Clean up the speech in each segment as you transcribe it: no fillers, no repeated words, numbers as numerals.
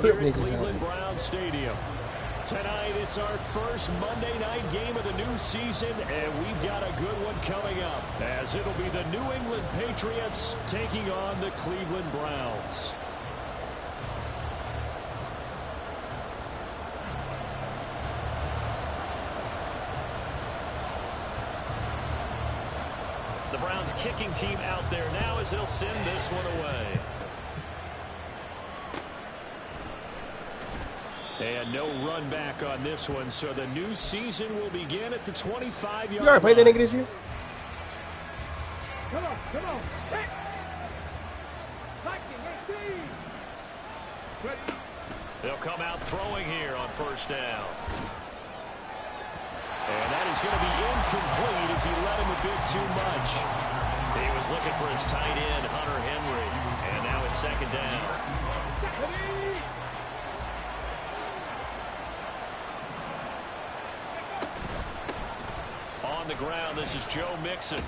here at Cleveland Browns Stadium. Tonight, it's our first Monday night game of the new season, and we've got a good one coming up, as it'll be the New England Patriots taking on the Cleveland Browns. The Browns kicking team out there now as they'll send this one away. And no run back on this one, so the new season will begin at the 25-yard line. You already played that nigga this year? Come on. They'll come out throwing here on first down. And that is going to be incomplete as he let him a bit too much. He was looking for his tight end, Hunter Henry. And now it's second down. On the ground, this is Joe Mixon.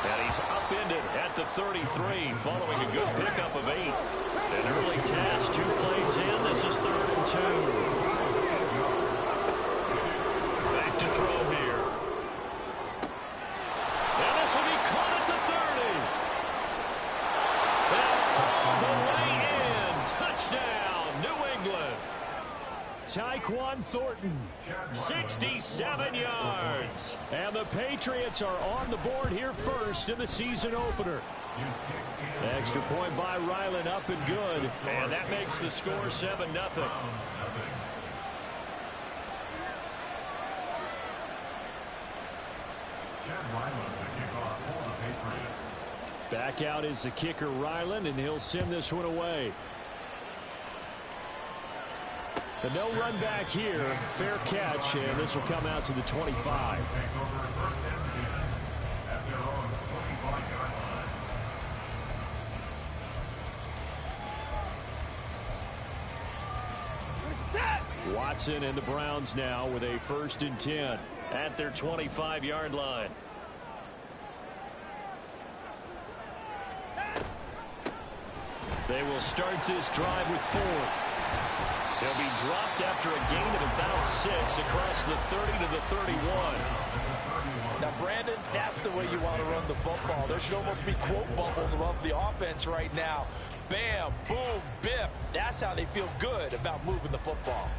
And he's upended at the 33 following a good pickup of 8. An early task, 2 plays in. This is 3rd and 2. Back to throw here. And this will be caught at the 30. And all the way in. Touchdown, New England. Tyquan Thornton, 67 yards. And the Patriots are on the board here first in the season opener. Extra point by Ryland, up and good. And that makes the score 7-0. Back out is the kicker, Ryland, and he'll send this one away. The no run back here, fair catch, and this will come out to the 25. Watson and the Browns now with a 1st and 10 at their 25-yard line. They will start this drive with 4. He'll be dropped after a gain of about 6 across the 30 to the 31. Now, Brandon, that's the way you want to run the football. There should almost be quote bubbles above the offense right now. Bam, boom, biff. That's how they feel good about moving the football.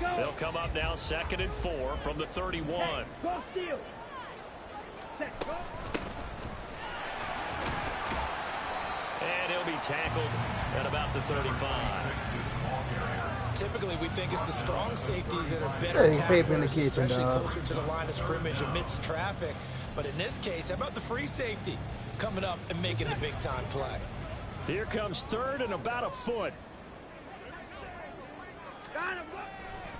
They'll come up now 2nd and 4 from the 31. And he'll be tackled at about the 35. Typically, we think it's the strong safeties that are better tacklers, especially closer to the line of scrimmage amidst traffic. But in this case, how about the free safety coming up and making the big-time play? Here comes 3rd and about a foot.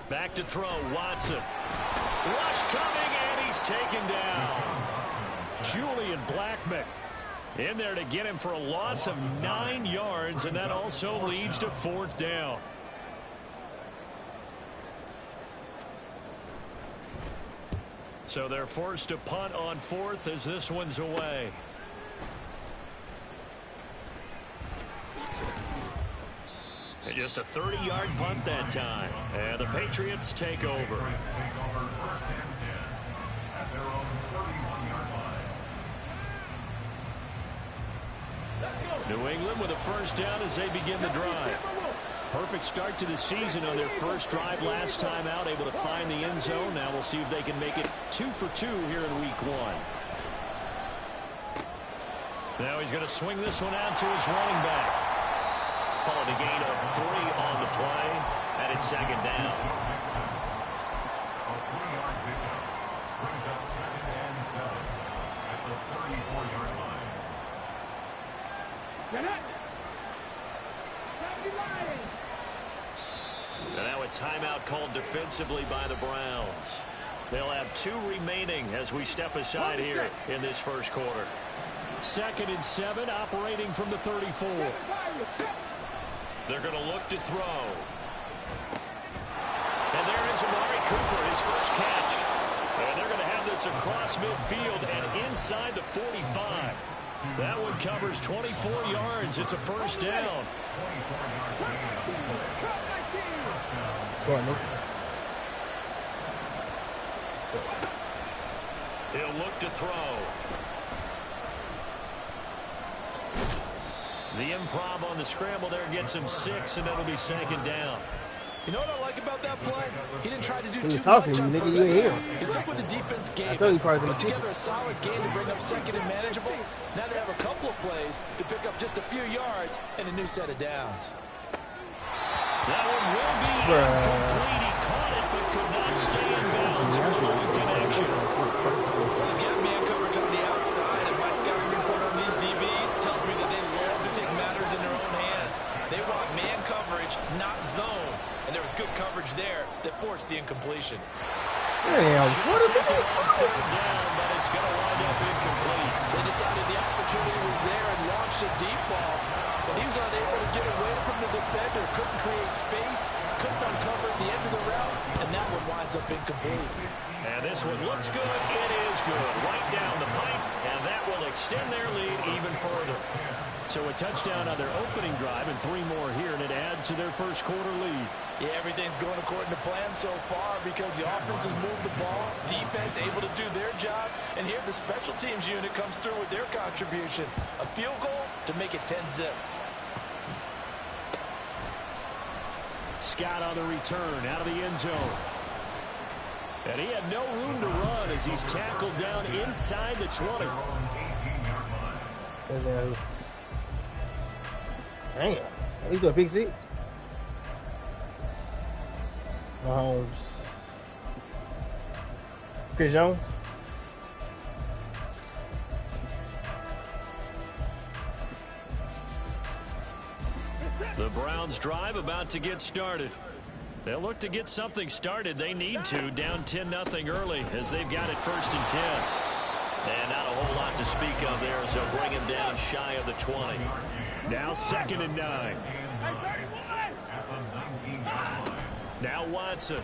Back to throw, Watson. Rush coming, and he's taken down. Julian Blackmon in there to get him for a loss of 9 yards, and that also leads to 4th down. So they're forced to punt on 4th as this one's away. And just a 30-yard punt that time. And the Patriots take over. New England with a 1st down as they begin the drive. Perfect start to the season on their first drive last time out, able to find the end zone. Now we'll see if they can make it 2 for 2 here in week 1. Now he's going to swing this one out to his running back. Call it a gain of 3 on the play, and it's 2nd down. And now a timeout called defensively by the Browns. They'll have 2 remaining as we step aside here in this first quarter. 2nd and 7, operating from the 34. They're going to look to throw. And there is Amari Cooper, his first catch. this across midfield and inside the 45. That one covers 24 yards. It's a first down. He'll look to throw. The improv on the scramble there gets him 6, and that'll be second down. You know what I like about that play? He didn't try to do too much on first down. He took what the defense gave him, put together a solid game to bring up second and manageable. Now they have a couple of plays to pick up just a few yards and a new set of downs. That one will be incomplete. He caught it but could not stay in bounds for the connection. Well, they've got man coverage on the outside, and my scouting report on these DBs tells me that they love to take matters in their own hands. They want man coverage, not zone. And there was good coverage there that forced the incompletion. Damn, what is it? Third down, but it's going to wind up incomplete. They decided the opportunity was there and launched a deep ball, but he was unable to get away from the defender, couldn't create space, couldn't uncover the end of the route, and that one winds up incomplete. And this one looks good. It is good. Right down the pipe, and that will extend their lead even further. So a touchdown on their opening drive and 3 more here, and it adds to their first quarter lead. Yeah, everything's going according to plan so far because the offense has moved the ball, defense able to do their job, and here the special teams unit comes through with their contribution. A field goal to make it 10-zip. Scott on the return out of the end zone. And he had no room to run as he's tackled down inside the 20. Damn, he's got a big 6. Mahomes. Chris Jones. The Browns drive about to get started. They'll look to get something started. They need to, down 10-0 early as they've got it 1st and 10. And not a whole lot to speak of there as they'll bring him down shy of the 20. Now 2nd and 9. Now Watson.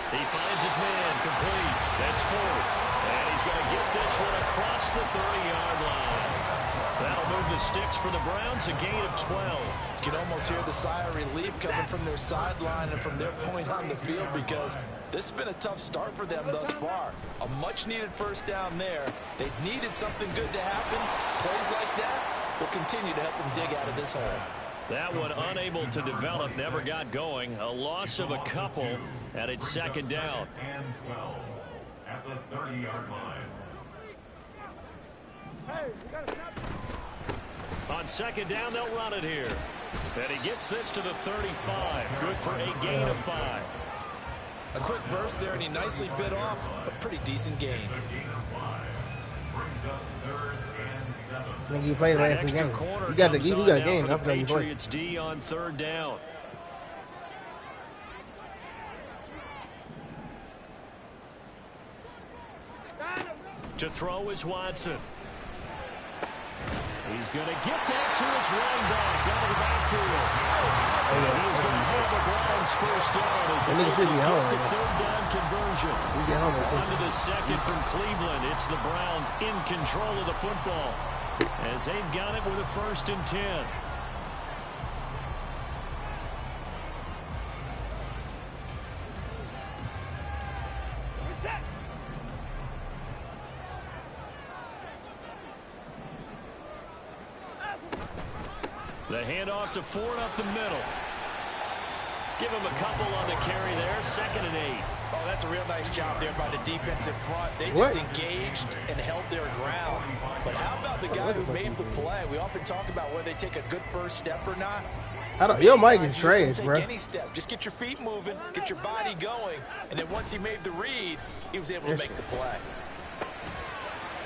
He finds his man complete. That's 4. And he's going to get this one across the 30-yard line. That'll move the sticks for the Browns, a gain of 12. You can almost hear the sigh of relief coming from their sideline and from their point on the field because this has been a tough start for them thus far. A much-needed first down there. They've needed something good to happen. Plays like that will continue to help them dig out of this hole. That one unable to develop, never got going. A loss of a couple, and it's 2nd down. And 12 at the 30-yard line. On 2nd down, they'll run it here. And he gets this to the 35. Good for a gain of 5. A quick burst there, and he nicely bit off a pretty decent gain. Brings up 3rd and 7. I think he played last 2 games. You got a game. For the Patriots D on 3rd down. To throw is Watson. He's going to get that to his running back out of the backfield. He's going to have the Browns first down as they get the 3rd down conversion. On to the 2nd from Cleveland. It's the Browns in control of the football as they've got it with a 1st and 10. The handoff to Ford up the middle. Give him a couple on the carry there. 2nd and 8. Oh, that's a real nice job there by the defensive front. They just engaged and held their ground. But how about the guy who made the play? We often talk about whether they take a good first step or not. Your mic is trash, bro. Any step. Just get your feet moving, get your body going, and then once he made the read, he was able to make the play.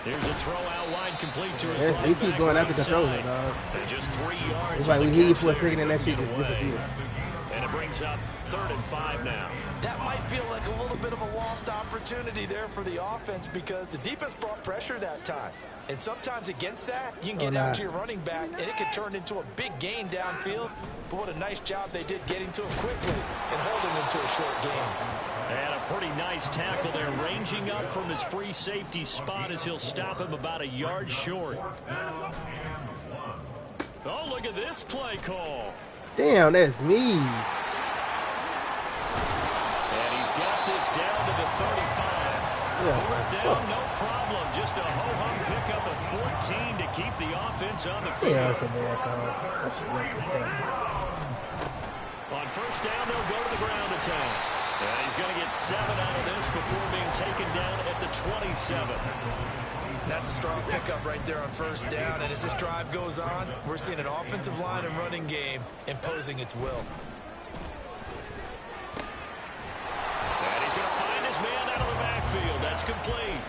Here's a throw out wide, complete to his right back. We keep going after the throw, dog. Just 3 yards. It's like we hear you for a second and that shit just disappears. And it brings up 3rd and 5 now. That might feel like a little bit of a lost opportunity there for the offense because the defense brought pressure that time. And sometimes against that, you can get out to your running back, and it can turn into a big gain downfield. But what a nice job they did getting to him quickly and holding him to a short gain. And a pretty nice tackle there, ranging up from his free safety spot as he'll stop him about a yard short. Oh, look at this play call. Damn, that's me. And he's got this down to the 35. Fourth down, no problem. Just a ho-hum pickup of 14 to keep the offense on the field. Yeah, that's a bad call. On first down, they'll go to the ground attack. And he's going to get 7 out of this before being taken down at the 27. That's a strong pickup right there on first down. And as this drive goes on, we're seeing an offensive line and running game imposing its will. And he's going to find his man out of the backfield. That's complete.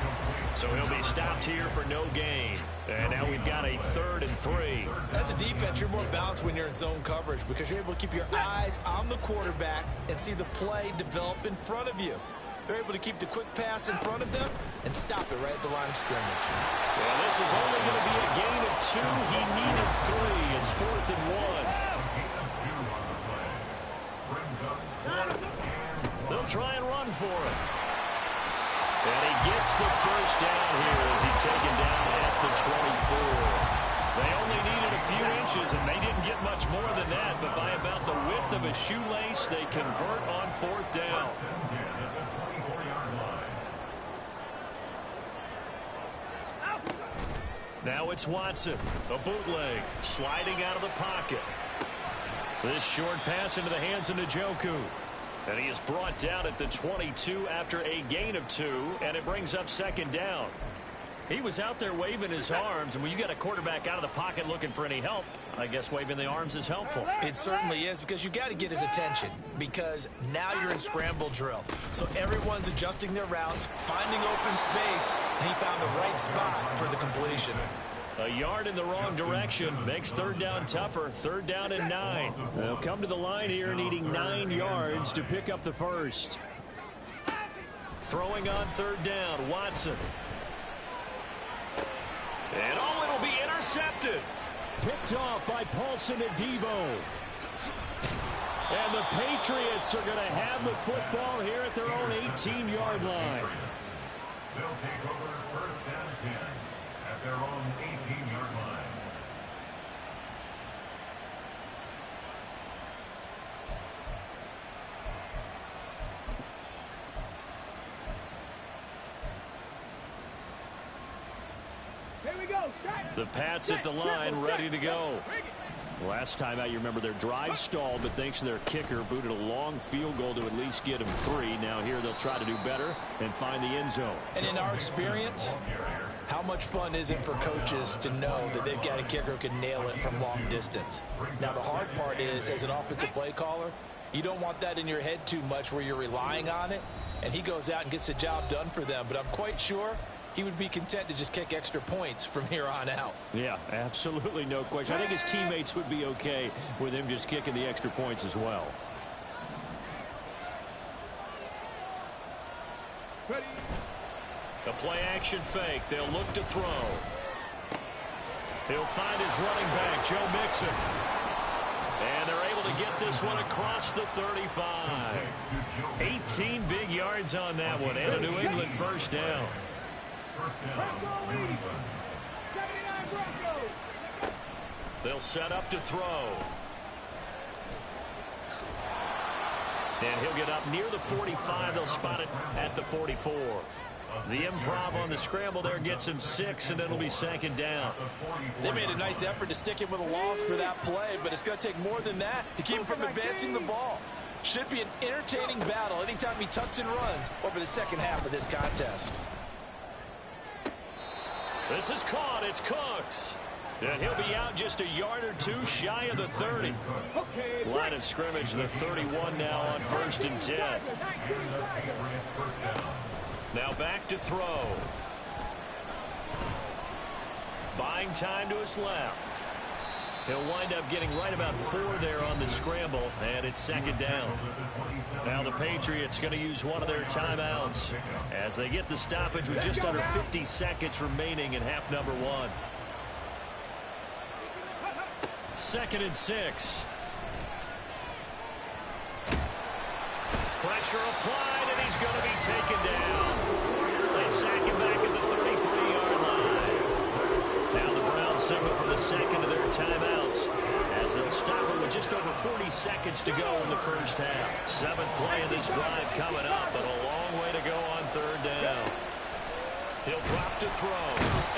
So he'll be stopped here for no gain. And now we've got a 3rd and 3. As a defense, you're more balanced when you're in zone coverage because you're able to keep your eyes on the quarterback and see the play develop in front of you. They're able to keep the quick pass in front of them and stop it right at the line of scrimmage. Well, this is only going to be a gain of 2. He needed 3. It's 4th and 1. They'll try and run for it. And he gets the first down here as he's taken down at the 24. They only needed a few inches, and they didn't get much more than that. But by about the width of a shoelace, they convert on 4th down. Now it's Watson, a bootleg, sliding out of the pocket. This short pass into the hands of Njoku. And he is brought down at the 22 after a gain of 2, and it brings up 2nd down. He was out there waving his arms, and when you get a quarterback out of the pocket looking for any help, I guess waving the arms is helpful. It certainly is, because you got to get his attention, because now you're in scramble drill. So everyone's adjusting their routes, finding open space, and he found the right spot for the completion. A yard in the wrong direction makes 3rd down tougher. 3rd down and 9. They'll come to the line here needing 9 yards to pick up the first. Throwing on 3rd down, Watson. And it'll be intercepted. Picked off by Paulson Adebo. And the Patriots are going to have the football here at their own 18-yard line. They'll take over 1st and 10 at their own 18-yard line. The Pats at the line, ready to go. Last time out, you remember their drive stalled, but thanks to their kicker, booted a long field goal to at least get them free. Now here they'll try to do better and find the end zone. And in our experience, how much fun is it for coaches to know that they've got a kicker who can nail it from long distance? Now the hard part is, as an offensive play caller, you don't want that in your head too much where you're relying on it, and he goes out and gets the job done for them. But I'm quite sure he would be content to just kick extra points from here on out. Yeah, absolutely, no question. I think his teammates would be okay with him just kicking the extra points as well. A play-action fake. They'll look to throw. He'll find his running back, Joe Mixon. And they're able to get this one across the 35. 18 big yards on that one, and a New England first down. They'll set up to throw. And he'll get up near the 45. They'll spot it at the 44. The improv on the scramble there gets him 6, and it'll be 2nd down. They made a nice effort to stick him with a loss for that play, but it's going to take more than that to keep him from advancing the ball. Should be an entertaining battle anytime he tucks and runs over the second half of this contest. This is caught. It's Cooks. And he'll be out just a yard or 2 shy of the 30. Line of scrimmage, the 31 now on 1st and 10. Now back to throw. Buying time to his left. He'll wind up getting right about 4 there on the scramble, and it's 2nd down. Now the Patriots going to use one of their timeouts as they get the stoppage with just under 50 seconds remaining in half number 1. 2nd and 6. Pressure applied, and he's going to be taken down. They sack him back at the 33-yard line. Now the Browns signal for the second of their timeouts, as they'll stop it with just over 40 seconds to go in the first half. 7th play of this drive coming up, but a long way to go on third down. He'll drop to throw.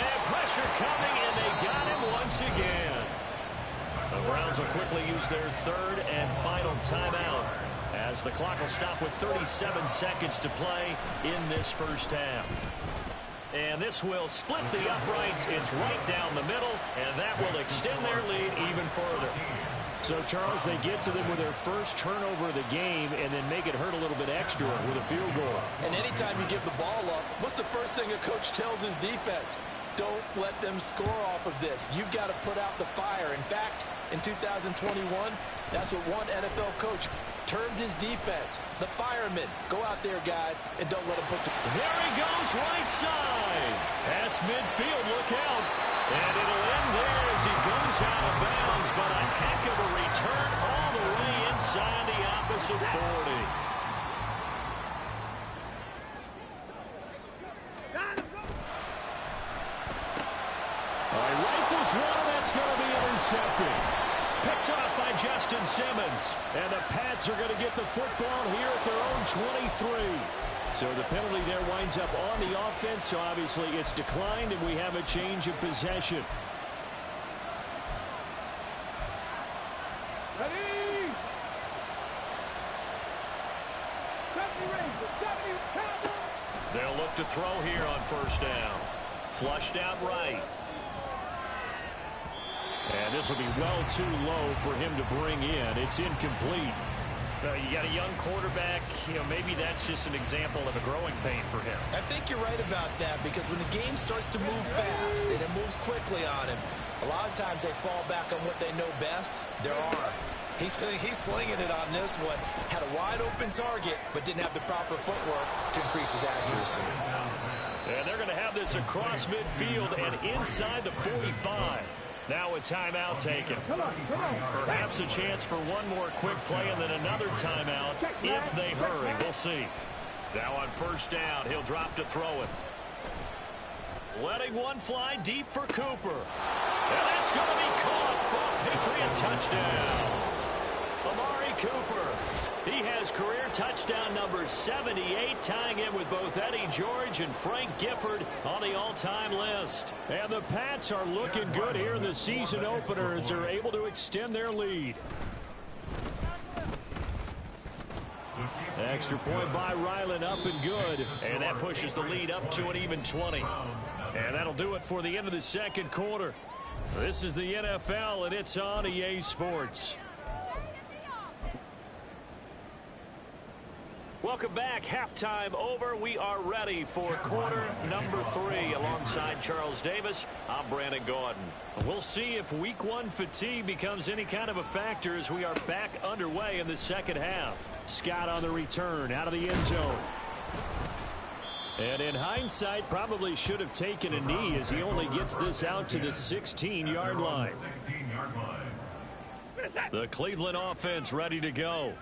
And pressure coming, and they got him once again. The Browns will quickly use their third and final timeout, as the clock will stop with 37 seconds to play in this first half. And this will split the uprights. It's right down the middle, and that will extend their lead even further. So, Charles, they get to them with their first turnover of the game and then make it hurt a little bit extra with a field goal. And anytime you give the ball up, what's the first thing a coach tells his defense? Don't let them score off of this. You've got to put out the fire. In fact, in 2021, that's what one NFL coach termed his defense. The firemen. Go out there, guys, and don't let them put some... There he goes, right side. Past midfield, look out. And it'll end there as he goes out of bounds, but a heck of a return all the way inside the opposite 40. Rifles one, that's going to be intercepted. Picked up by Justin Simmons. And the Pats are going to get the football here at their own 23. So the penalty there winds up on the offense. So obviously it's declined, and we have a change of possession. Ready? They'll look to throw here on first down. Flushed out right. And this will be well too low for him to bring in. It's incomplete. You got a young quarterback. Maybe that's just an example of a growing pain for him. I think you're right about that, because when the game starts to move fast and it moves quickly on him, a lot of times they fall back on what they know best, their arm. He's slinging it on this one. Had a wide-open target, but didn't have the proper footwork to increase his accuracy. And they're going to have this across midfield and inside the 45. Now a timeout taken. Perhaps a chance for one more quick play and then another timeout if they hurry. We'll see. Now on first down, he'll drop to throw it. Letting one fly deep for Cooper. And that's going to be caught for a Patriot touchdown. Amari Cooper. He has career touchdown number 78, tying in with both Eddie George and Frank Gifford on the all-time list. And the Pats are looking good here in the season opener as they're able to extend their lead. Extra point by Ryland, up and good. And that pushes the lead up to an even 20. And that'll do it for the end of the second quarter. This is the NFL, and it's on EA Sports. Welcome back. Halftime over. We are ready for quarter number 3. Alongside Charles Davis, I'm Brandon Gordon. We'll see if week 1 fatigue becomes any kind of a factor as we are back underway in the second half. Scott on the return out of the end zone. And in hindsight, probably should have taken a knee as he only gets this out to the 16-yard line. The Cleveland offense ready to go.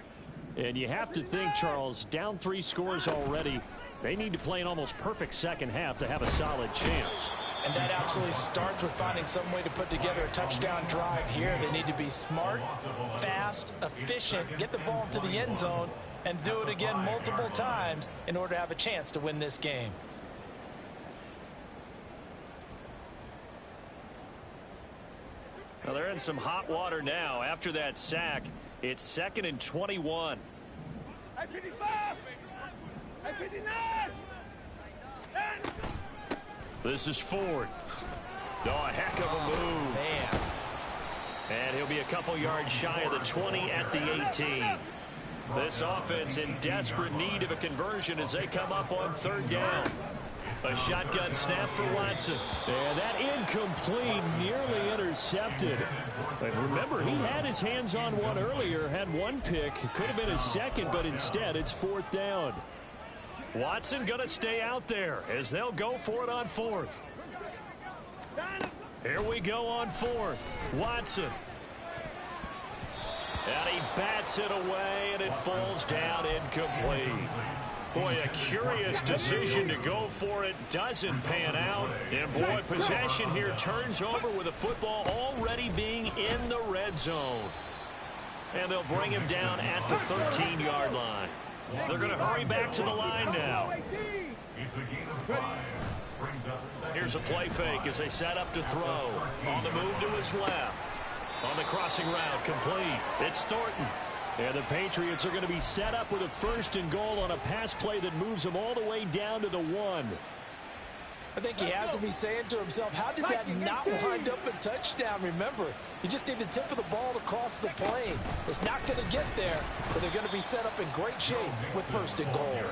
And you have to think, Charles, down 3 scores already. They need to play an almost perfect second half to have a solid chance. And that absolutely starts with finding some way to put together a touchdown drive here. They need to be smart, fast, efficient, get the ball to the end zone, and do it again multiple times in order to have a chance to win this game. Well, they're in some hot water now. After that sack, it's 2nd and 21. This is Ford. Oh, a heck of a move. Man. And he'll be a couple yards shy of the 20 at the 18. This offense in desperate need of a conversion as they come up on third down. A shotgun snap for Watson. And that incomplete, nearly intercepted. But remember, he had his hands on one earlier, had one pick. Could have been his second, but instead it's 4th down. Watson going to stay out there as they'll go for it on 4th. Here we go on 4th. Watson. And he bats it away, and it falls down incomplete. Boy, a curious decision to go for it. Doesn't pan out. And, boy, possession here turns over with the football already being in the red zone. And they'll bring him down at the 13-yard line. They're going to hurry back to the line now. Here's a play fake as they set up to throw. On the move to his left. On the crossing route, complete. It's Thornton. And the Patriots are going to be set up with a 1st and goal on a pass play that moves them all the way down to the 1. I think he has to be saying to himself, how did that not wind up a touchdown? Remember, you just need the tip of the ball to cross the plane. It's not going to get there, but they're going to be set up in great shape with 1st and goal.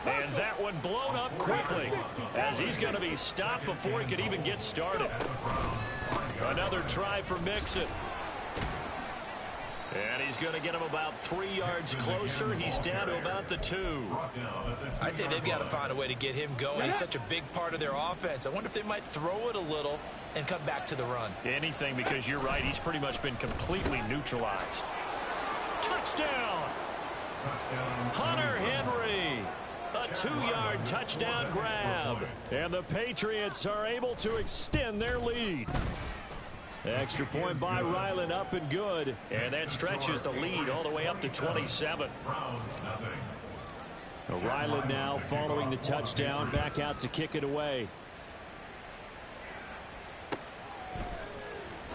And that one blown up quickly as he's going to be stopped before he could even get started. Another try for Mixon. And he's going to get him about 3 yards closer. He's down to about the 2. I'd say they've got to find a way to get him going. He's such a big part of their offense. I wonder if they might throw it a little and come back to the run. Anything, because you're right. He's pretty much been completely neutralized. Touchdown! Hunter Henry. A 2-yard touchdown grab. And the Patriots are able to extend their lead. Extra point by Ryland, up and good. And that stretches the lead all the way up to 27. Ryland now following the touchdown, back out to kick it away.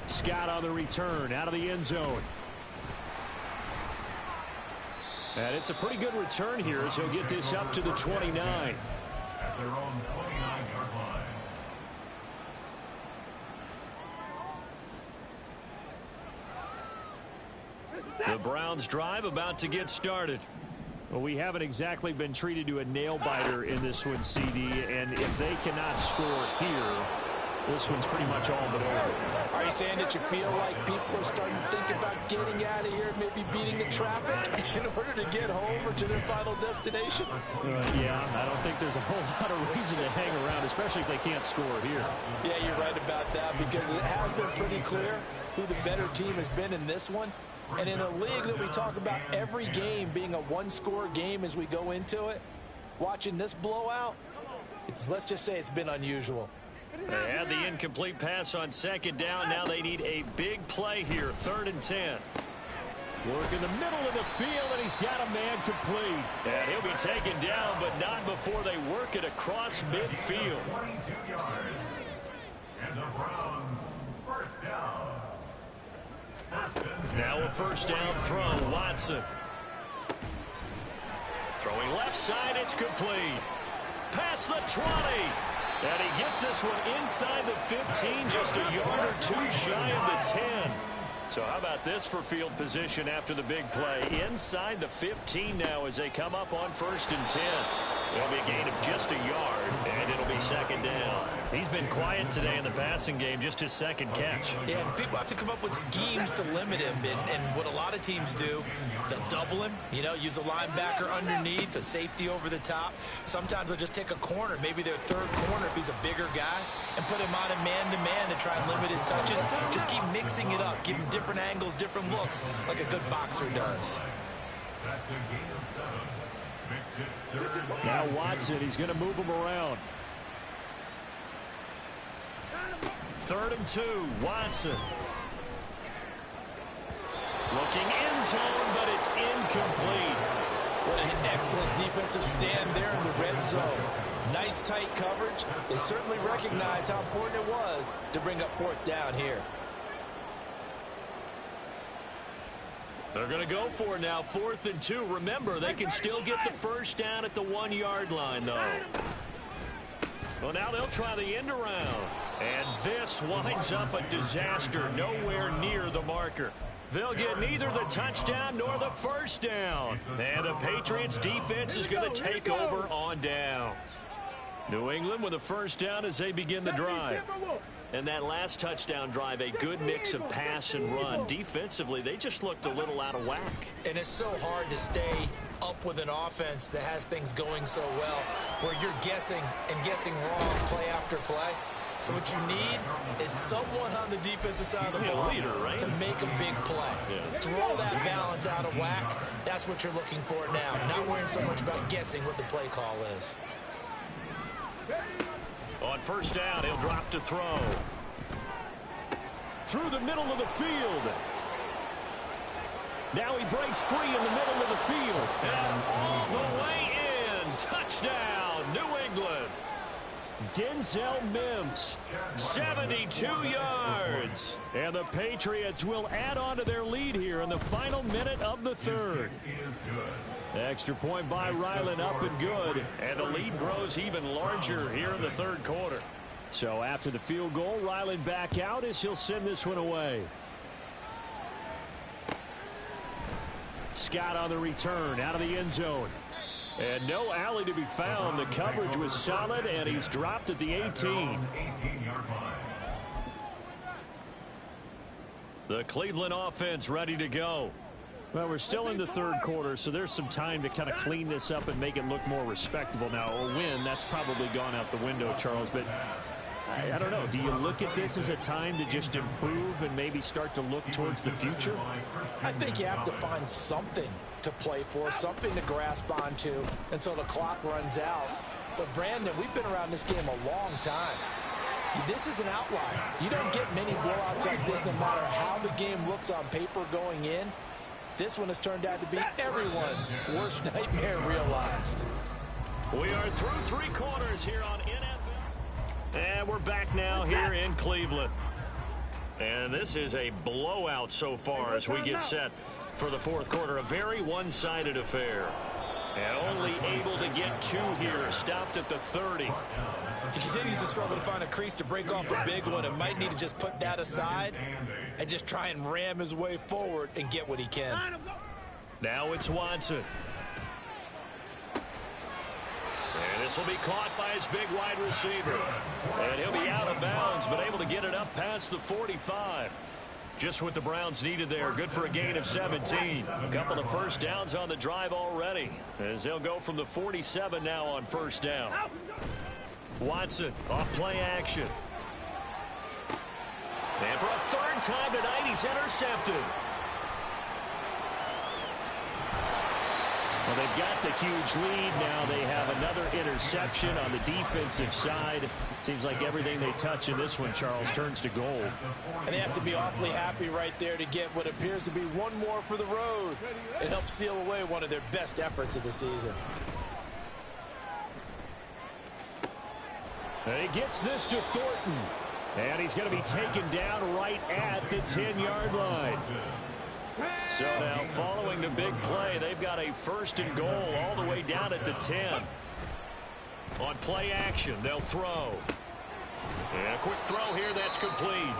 Scott on the return, out of the end zone. And it's a pretty good return here as he'll get this up to the 29. At their own 29-yard line. The Browns drive about to get started. Well, we haven't exactly been treated to a nail-biter in this one, CD, and if they cannot score here, this one's pretty much all but over. Are you saying that you feel like people are starting to think about getting out of here, maybe beating the traffic in order to get home or to their final destination? Yeah, I don't think there's a whole lot of reason to hang around, especially if they can't score here. Yeah, you're right about that, because it has been pretty clear who the better team has been in this one. And in a league that we talk about every game being a one-score game as we go into it, watching this blowout, let's just say it's been unusual. They had the incomplete pass on 2nd down. Now they need a big play here, 3rd and 10. Work in the middle of the field, and he's got a man complete. And he'll be taken down, but not before they work it across midfield. 22 yards. And the Browns, 1st down. Now a 1st down throw, Watson. Throwing left side, it's complete. Past the 20. And he gets this one inside the 15, just a yard or 2 shy of the 10. So how about this for field position after the big play? Inside the 15 now as they come up on 1st and 10. It'll be a gain of just a yard, and it'll be 2nd down. He's been quiet today in the passing game, just his 2nd catch. Yeah, and people have to come up with schemes to limit him, and what a lot of teams do, they'll double him, use a linebacker underneath, a safety over the top. Sometimes they'll just take a corner, maybe their 3rd corner if he's a bigger guy, and put him on a man-to-man to try and limit his touches. Just keep mixing it up, give him different angles, different looks, like a good boxer does. That's a gain of 7. Makes it 3rd. Now Watson, he's going to move him around. 3rd and 2, Watson. Looking end zone, but it's incomplete. What an excellent defensive stand there in the red zone. Nice tight coverage. They certainly recognized how important it was to bring up 4th down here. They're going to go for it now, 4th and 2. Remember, they can still get the 1st down at the 1-yard line, though. Well, now they'll try the end around. And this winds up a disaster, nowhere near the marker. They'll get neither the touchdown nor the 1st down. And the Patriots defense is going to take over on downs. New England with a 1st down as they begin the drive. And that last touchdown drive, a good mix of pass and run. Defensively, they just looked a little out of whack. And it's so hard to stay up with an offense that has things going so well, where you're guessing and guessing wrong play after play. So what you need is someone on the defensive side of the ball to make a big play. Throw that balance out of whack. That's what you're looking for now. Not worrying so much about guessing what the play call is. On first down, he'll drop to throw. Through the middle of the field. Now he breaks free in the middle of the field. And all the way in. Touchdown, New England. Denzel Mims, 72 yards. And the Patriots will add on to their lead here in the final minute of the third. Extra point by Ryland, up and good. And the lead grows even larger here in the third quarter. So after the field goal, Ryland back out as he'll send this one away. Scott on the return out of the end zone. And no alley to be found. The coverage was solid, and he's dropped at the 18. The Cleveland offense ready to go. Well, we're still in the third quarter, so there's some time to kind of clean this up and make it look more respectable. Now, a win, that's probably gone out the window, Charles, but I don't know. Do you look at this as a time to just improve and maybe start to look towards the future? I think you have to find something to play for, something to grasp onto until the clock runs out. But, Brandon, we've been around this game a long time. This is an outlier. You don't get many blowouts like this no matter how the game looks on paper going in. This one has turned out to be everyone's worst nightmare realized. We are through three quarters here on NFL. And we're back now here in Cleveland. And this is a blowout so far as we get set for the fourth quarter. A very one-sided affair. And only able to get two here. Stopped at the 30. He continues to struggle to find a crease to break off a big one and might need to just put that aside and just try and ram his way forward and get what he can. Now it's Watson. And this will be caught by his big wide receiver. And he'll be out of bounds, but able to get it up past the 45. Just what the Browns needed there. Good for a gain of 17. A couple of first downs on the drive already, as they'll go from the 47 now on first down. Watson off play action. And for a third time tonight, he's intercepted. Well, they've got the huge lead now. They have another interception on the defensive side. Seems like everything they touch in this one, Charles, turns to gold. And they have to be awfully happy right there to get what appears to be one more for the road. It helps seal away one of their best efforts of the season. And he gets this to Thornton. And he's going to be taken down right at the 10-yard line. So now following the big play, they've got a first and goal all the way down at the 10. On play action, they'll throw. And a quick throw here, that's complete.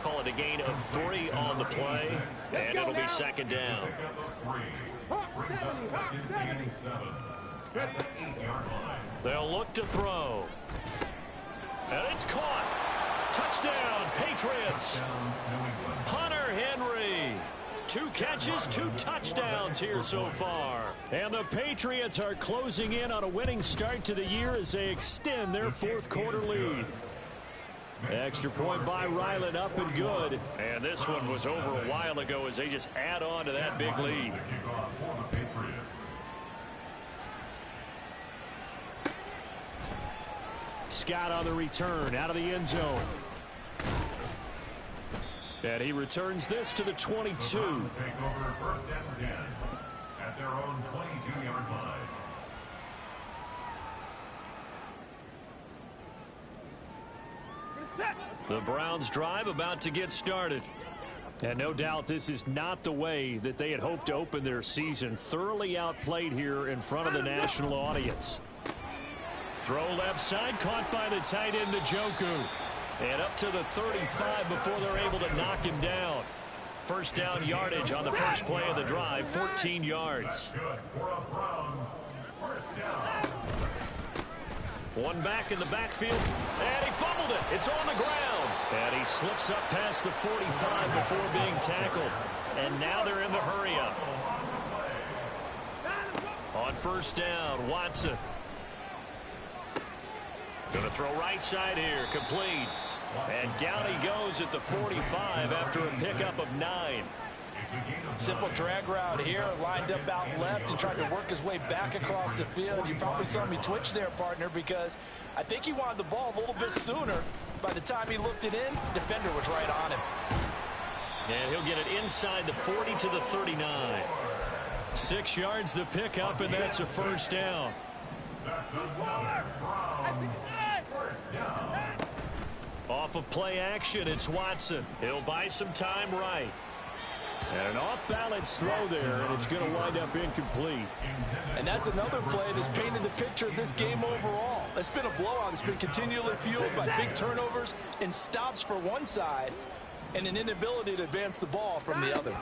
Call it a gain of 3 on the play, and it'll be second down. They'll look to throw. And it's caught. Touchdown, Patriots. Hunter Henry. 2 catches, 2 touchdowns here so far. And the Patriots are closing in on a winning start to the year as they extend their fourth quarter lead. Extra point by Ryland, up and good. And this one was over a while ago as they just add on to that big lead. Scott on the return out of the end zone. And he returns this to the 22. The Browns take over first and 10 at their own 22-yard line. The Browns drive about to get started. And no doubt this is not the way that they had hoped to open their season. Thoroughly outplayed here in front of the national audience. Throw left side, caught by the tight end Njoku. And up to the 35 before they're able to knock him down. First down yardage on the first play of the drive, 14 yards. One back in the backfield, and he fumbled it. It's on the ground. And he slips up past the 45 before being tackled. And now they're in the hurry-up. On first down, Watson. Going to throw right side here. Complete. And down he goes at the 45 after a pickup of 9. Simple drag route here, lined up out left and tried to work his way back across the field. You probably saw me twitch there, partner, because I think he wanted the ball a little bit sooner. By the time he looked it in, defender was right on him. And he'll get it inside the 40 to the 39. 6 yards the pickup, and that's a first down. That's another Browns first down. Off of play action, it's Watson. He'll buy some time right. And an off-balance throw there, and it's going to wind up incomplete. And that's another play that's painted the picture of this game overall. It's been a blowout. It's been continually fueled by big turnovers and stops for one side and an inability to advance the ball from the other.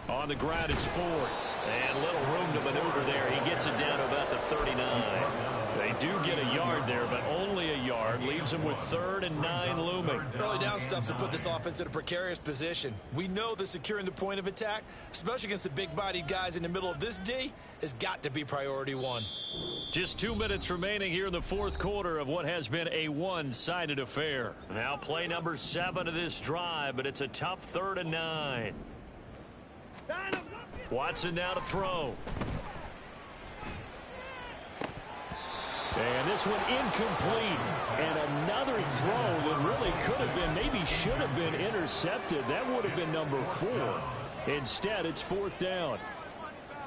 On the ground, it's Ford. And little room to maneuver there. He gets it down to about the 39. They do get a yard there, but only a yard. Leaves them with 3rd and 9 looming. Early down stuff to put this offense in a precarious position. We know that securing the point of attack, especially against the big-bodied guys in the middle of this D, has got to be priority 1. Just 2 minutes remaining here in the 4th quarter of what has been a one-sided affair. Now play number 7 of this drive, but it's a tough 3rd and 9. Watson now to throw. And this one incomplete. And another throw that really could have been, maybe should have been intercepted. That would have been number 4. Instead, it's 4th down.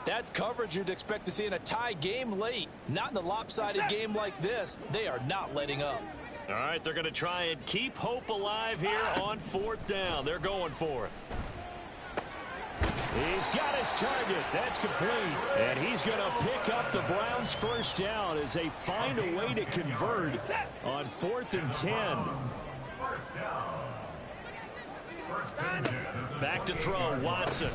That's coverage you'd expect to see in a tie game late. Not in a lopsided game like this. They are not letting up. All right, they're going to try and keep hope alive here on 4th down. They're going for it. He's got his target. That's complete. And he's going to pick up the Browns' first down as they find a way to convert on 4th and 10. Back to throw, Watson.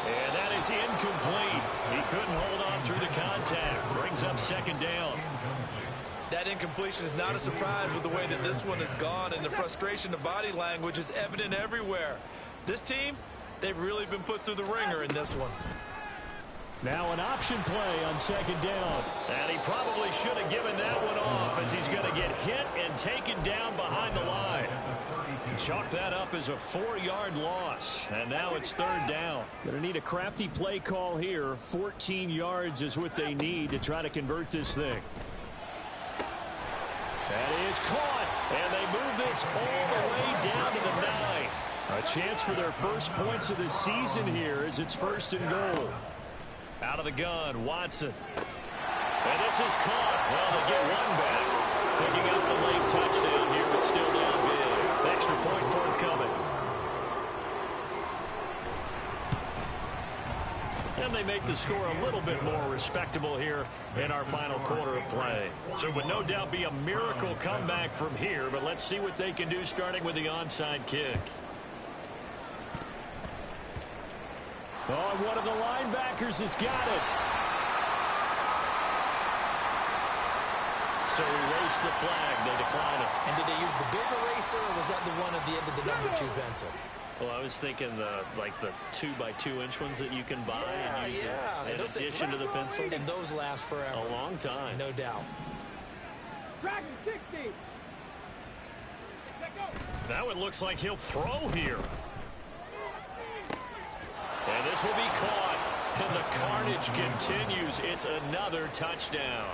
And that is incomplete. He couldn't hold on through the contact. Brings up 2nd down. That incompletion is not a surprise with the way that this one has gone, and the frustration of body language is evident everywhere. This team, they've really been put through the ringer in this one. Now an option play on 2nd down. And he probably should have given that one off as he's going to get hit and taken down behind the line. Chalk that up as a 4-yard loss. And now it's 3rd down. Going to need a crafty play call here. 14 yards is what they need to try to convert this thing. That is caught. And they move this all the way down to the 9. A chance for their first points of the season here as it's 1st and goal. Out of the gun, Watson. And this is caught. Well, they get one back. Picking up the late touchdown here, but still down big. Extra point forthcoming. And they make the score a little bit more respectable here in our final quarter of play. So it would no doubt be a miracle comeback from here, but let's see what they can do starting with the onside kick. Oh, one of the linebackers has got it. So erase the flag. They decline it. And did they use the big eraser, or was that the one at the end of the number 2 pencil? Well, I was thinking the 2x2-inch ones that you can buy and use in addition to the pencil. And those last forever. A long time. No doubt. Now it looks like he'll throw here. And this will be caught. And the carnage continues. It's another touchdown.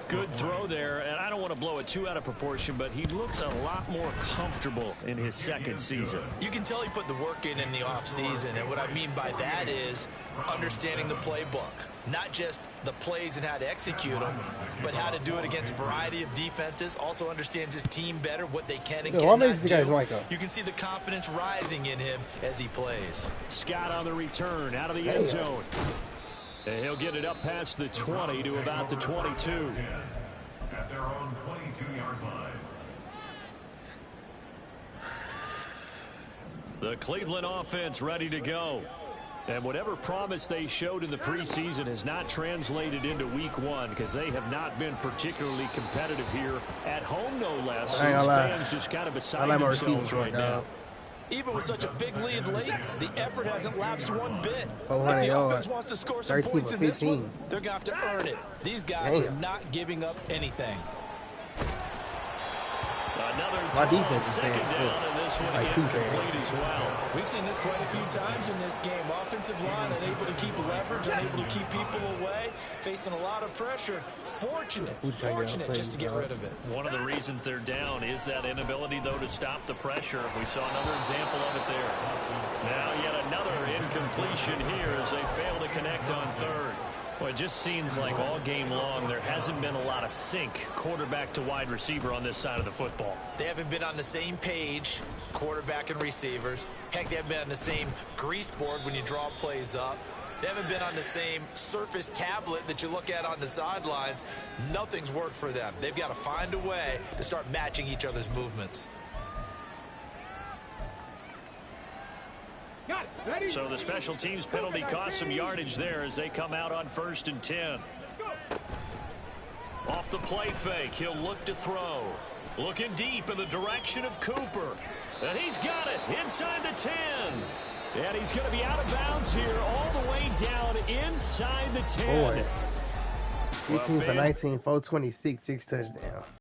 Good throw there, and I don't want to blow it too out of proportion, but he looks a lot more comfortable in his 2nd season. You can tell he put the work in the offseason, and what I mean by that is understanding the playbook. Not just the plays and how to execute them, but how to do it against a variety of defenses. Also understands his team better, what they can and cannot do. You can see the confidence rising in him as he plays. Scott on the return, out of the end zone. And he'll get it up past the 20 to about the 22. At their own 22-yard line. The Cleveland offense ready to go. And whatever promise they showed in the preseason has not translated into week 1 because they have not been particularly competitive here at home, no less. Since fans just kind of beside themselves right now. Even with such a big lead late, the effort hasn't lapsed one bit. If 400 the yards, offense wants to score some 13 points for in this 15. one, they're going to have to earn it. These guys are not giving up anything. Another defense is second down, and this one incomplete as well. We've seen this quite a few times in this game. Offensive line unable to keep leverage, unable to keep people away, facing a lot of pressure. Fortunate just to get rid of it. One of the reasons they're down is that inability, though, to stop the pressure. We saw another example of it there. Now yet another incompletion here as they fail to connect on third. Well, it just seems like all game long there hasn't been a lot of sync quarterback to wide receiver on this side of the football. They haven't been on the same page, quarterback and receivers. Heck, they haven't been on the same grease board when you draw plays up. They haven't been on the same surface tablet that you look at on the sidelines. Nothing's worked for them. They've got to find a way to start matching each other's movements. So the special teams penalty cost some yardage there as they come out on 1st and 10. Off the play fake, he'll look to throw. Looking deep in the direction of Cooper. And he's got it inside the 10. And he's going to be out of bounds here all the way down inside the 10. Boy. 18 for 19, 426, 6 touchdowns.